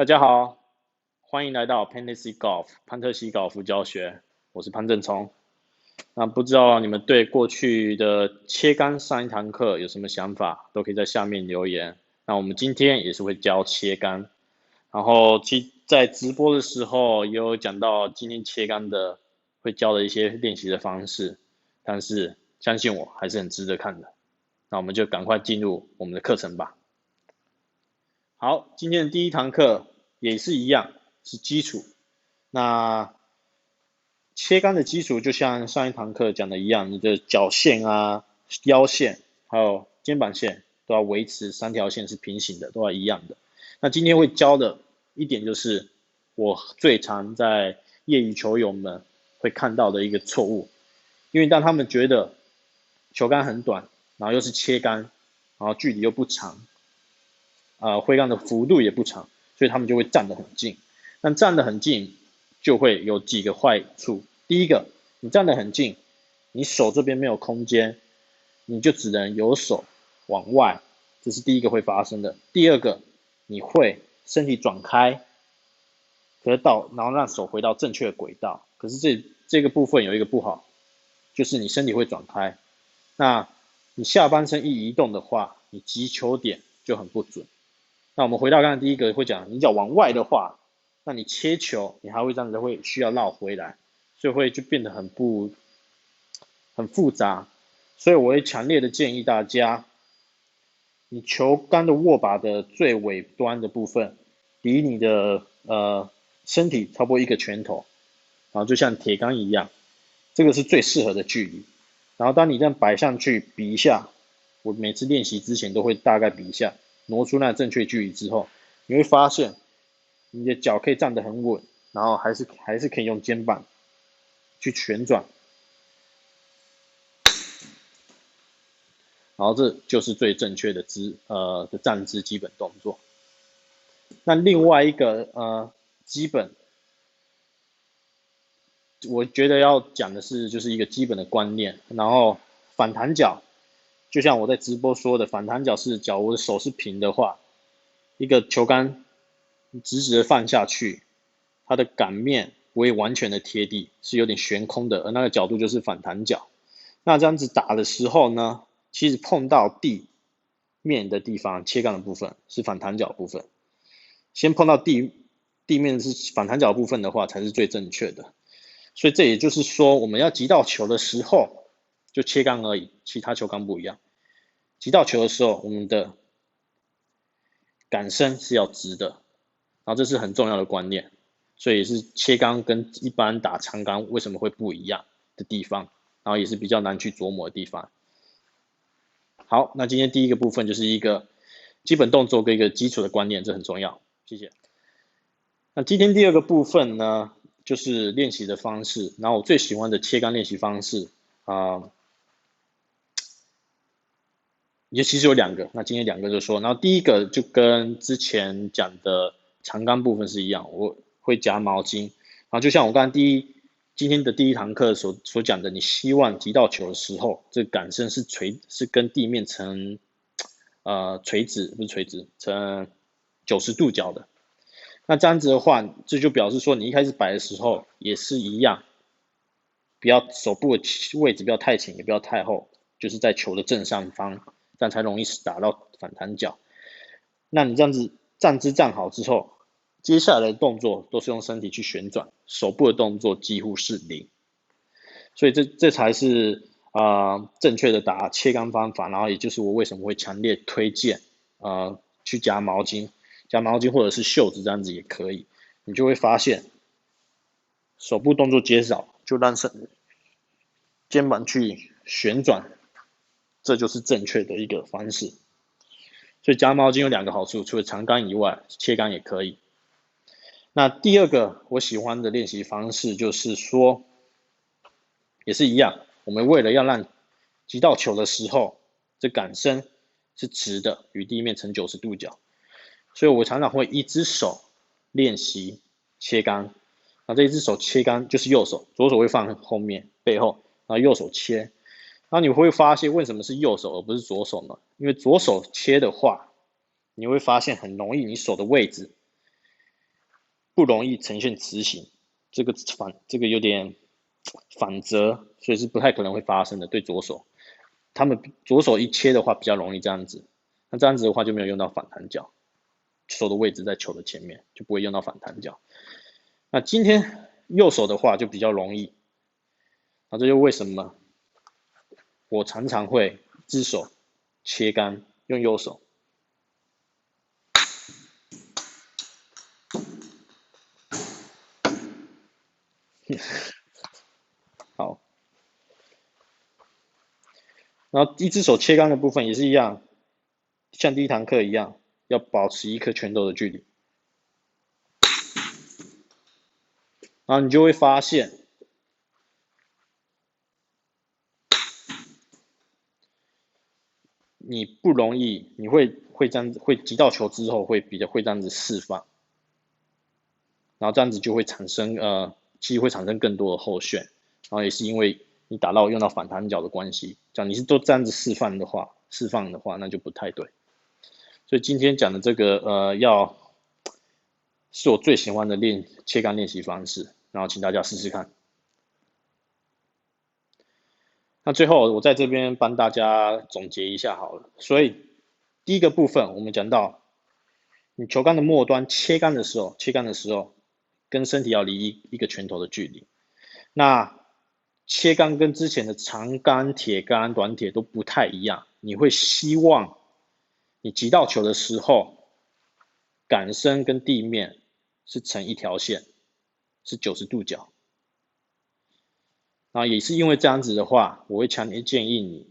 大家好，欢迎来到 Fantasy Golf 潘特西高尔夫教学，我是潘正聪。那不知道你们对过去的切杆上一堂课有什么想法，都可以在下面留言。那我们今天也是会教切杆，然后在直播的时候也有讲到今天切杆的会教的一些练习的方式，但是相信我还是很值得看的。那我们就赶快进入我们的课程吧。好，今天的第一堂课也是一样，是基础。那切杆的基础就像上一堂课讲的一样，你的脚线啊、腰线还有肩膀线都要维持3条线是平行的，都要一样的。那今天会教的一点就是我最常在业余球友们会看到的一个错误，因为当他们觉得球杆很短，然后又是切杆，然后距离又不长，挥杆的幅度也不长，所以他们就会站得很近。那站得很近就会有几个坏处。第一个，你站得很近，你手这边没有空间，你就只能由手往外，这是第一个会发生的。第二个，你会身体转开，然后让手回到正确的轨道。可是这个部分有一个不好，就是你身体会转开，那你下半身一移动的话，你击球点就很不准。那我们回到刚才第一个会讲，你脚往外的话，那你切球，你还会这样子会需要绕回来，所以会就变得很复杂。所以我会强烈的建议大家，你球杆的握把的最尾端的部分，离你的身体差不多1个拳头，然后就像铁杆一样，这个是最适合的距离。然后当你这样摆上去比一下，我每次练习之前都会大概比一下，挪出那正确距离之后，你会发现你的脚可以站得很稳，然后还是可以用肩膀去旋转，然后这就是最正确的站姿基本动作。那另外一个基本，我觉得要讲的是就是一个基本的观念，然后反弹脚，就像我在直播说的，反弹脚是脚我的手是平的话，一个球杆直直的放下去，它的杆面不会完全的贴地，是有点悬空的，而那个角度就是反弹脚。那这样子打的时候呢，其实碰到地面的地方，切杆的部分是反弹脚部分，先碰到地面是反弹脚部分的话，才是最正确的。所以这也就是说，我们要击到球的时候，就切杆而已，其他球杆不一样。击到球的时候，我们的杆身是要直的，然后这是很重要的观念，所以也是切杆跟一般打长杆为什么会不一样的地方，然后也是比较难去琢磨的地方。好，那今天第一个部分就是一个基本动作跟一个基础的观念，这很重要，谢谢。那今天第二个部分呢，就是练习的方式，然后我最喜欢的切杆练习方式也其实有2个，那今天2个就说，然后第一个就跟之前讲的长杆部分是一样，我会夹毛巾，然后就像我刚才今天的第一堂课所讲的，你希望击到球的时候，这杆身是跟地面成垂直，不是垂直，成90度角的。那这样子的话，这就表示说你一开始摆的时候也是一样，不要手部的位置不要太前，也不要太后，就是在球的正上方，这样才容易打到反弹脚。那你这样子站姿站好之后，接下来的动作都是用身体去旋转，手部的动作几乎是0。所以这才是正确的打切杆方法，然后也就是我为什么会强烈推荐去夹毛巾或者是袖子这样子也可以，你就会发现手部动作减少，就让肩膀去旋转，这就是正确的一个方式。所以夹毛巾有2个好处，除了长杆以外，切杆也可以。那第二个我喜欢的练习方式就是说，也是一样，我们为了要让击到球的时候，这杆身是直的，与地面成90度角，所以我常常会一只手练习切杆，那这一只手切杆就是右手，左手会放后面背后，然后右手切。然后你会发现为什么是右手而不是左手呢？因为左手切的话，你会发现很容易你手的位置不容易呈现词形，这个有点反折，所以是不太可能会发生的。对左手，他们左手一切的话比较容易这样子，那这样子的话就没有用到反弹脚，手的位置在球的前面，就不会用到反弹脚。那今天右手的话就比较容易，那这就为什么我常常会一只手切杆用右手。好，然后一只手切杆的部分也是一样，像第一堂课一样，要保持一颗拳头的距离。然后你就会发现，你不容易，你会这样子，会击到球之后会比较会这样子释放，然后这样子就会产生其实会产生更多的后旋，然后也是因为你打到用到反弹脚的关系，讲你是都这样子释放的话，那就不太对。所以今天讲的这个是我最喜欢的切杆练习方式，然后请大家试试看。那最后我在这边帮大家总结一下好了。所以第一个部分我们讲到，你球杆的末端切杆的时候，跟身体要离一个拳头的距离。那切杆跟之前的长杆、铁杆、短铁都不太一样，你会希望你击到球的时候，杆身跟地面是成一条线，是90度角。然后也是因为这样子的话，我会强烈建议你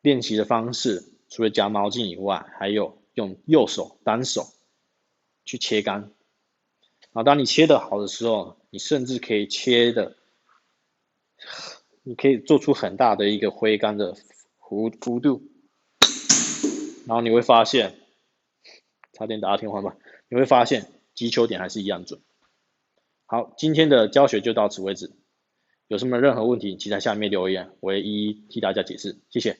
练习的方式，除了夹毛巾以外，还有用右手单手去切杆。然后当你切得好的时候，你甚至可以你可以做出很大的一个挥杆的幅度。然后你会发现，差点打到天花板，你会发现击球点还是一样准。好，今天的教学就到此为止。有什么任何问题，请在下面留言，我会一一替大家解释。谢谢。